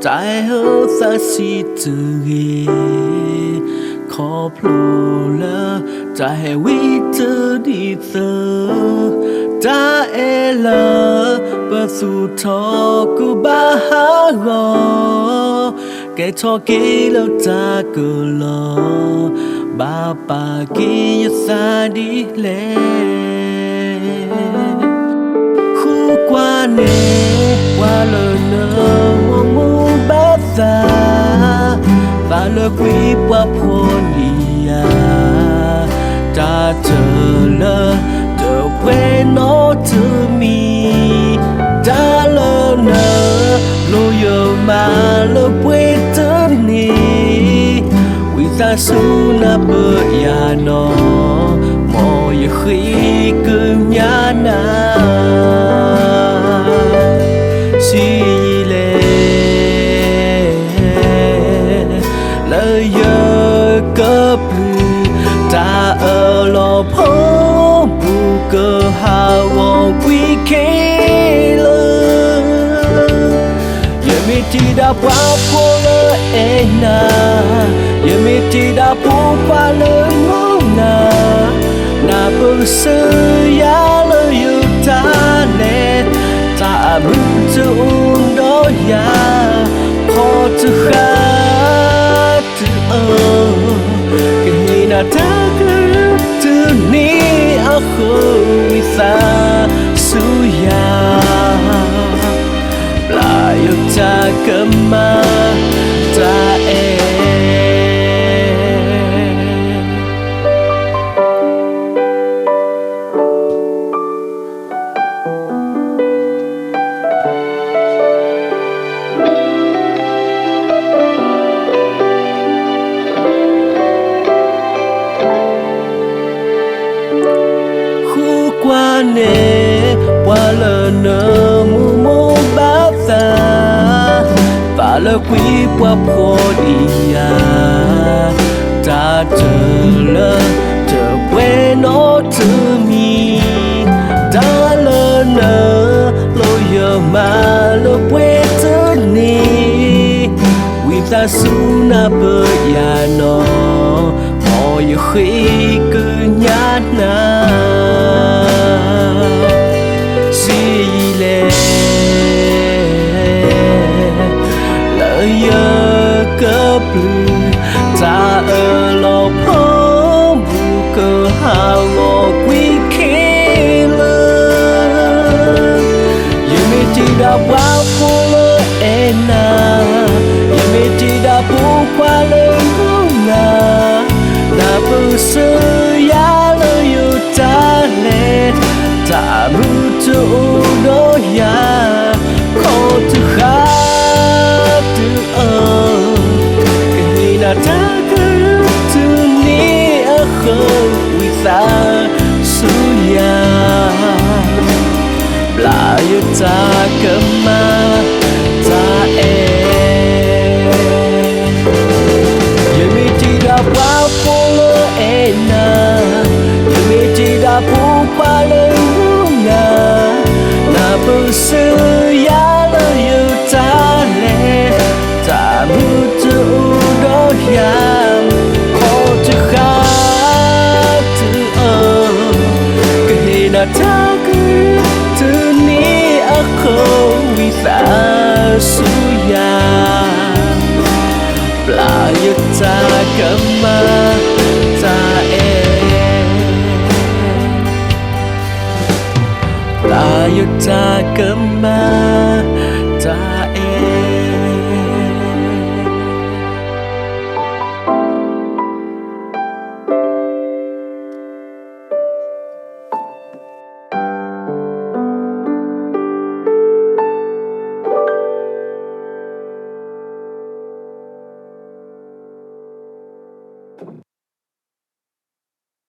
trái hữu xa xì từ ghê khó plô lơ trái quý tư đi thơ ta e lơ bơ su thọ cu ba ha gò cái thọ kê lơ ta cờ lơ ba ba kê xa đi lệ khu qua nè qua lơ nơ mu bát xa và lơ quý qua ponia ta chờ lơ chờ quên nó từ mi ta lơ nơ lô yêu mà lơ quên từ ni vì ta su na bơ ya nó mò ya khi cứ nhá na si lệ lời giờ cấp ta ở lò phố bù cơ hà wo quý kê lơ giờ mi ti đã qua phố lơ e na giờ mi ti đã bu qua lơ ngô na bơ sư ya lơ yêu ta nè ta mừng cho đó ya khó từ khát từ cái na ta cứ từ ni ở khơi xa suya là yêu ta cầm ma ta qua nè qua lơ nơ mu bát xa và lơ quý qua podia ta chờ lơ chờ quên nó từ mi ta lơ nơ lô yêu mà lơ quên từ ni vì ta su na bơ ya nó mò yêu khi cứ nhát na cấp ta ở lò phố bù cơ hà ngò quý kê lơ giờ mi ti đã qua phố lơ e na giờ mi ti đã bu qua lơ ngô na bơ sư ya lơ yêu ta nè ta mưu cho đó ya khó từ khát từ ta cứ từ ni ở khơi vì xa suya là yêu ta cầm ma ta giờ mi ti đã qua phố lơ e na giờ mi ti đã bu qua lơ na bơ sư ya lơ yêu ta nè ta mưu cho đó ya khó từ khát từ cái na ta cứ từ ni ở khâu vì xa suya là yêu ta cầm ma ta là yêu ta cầm ma ta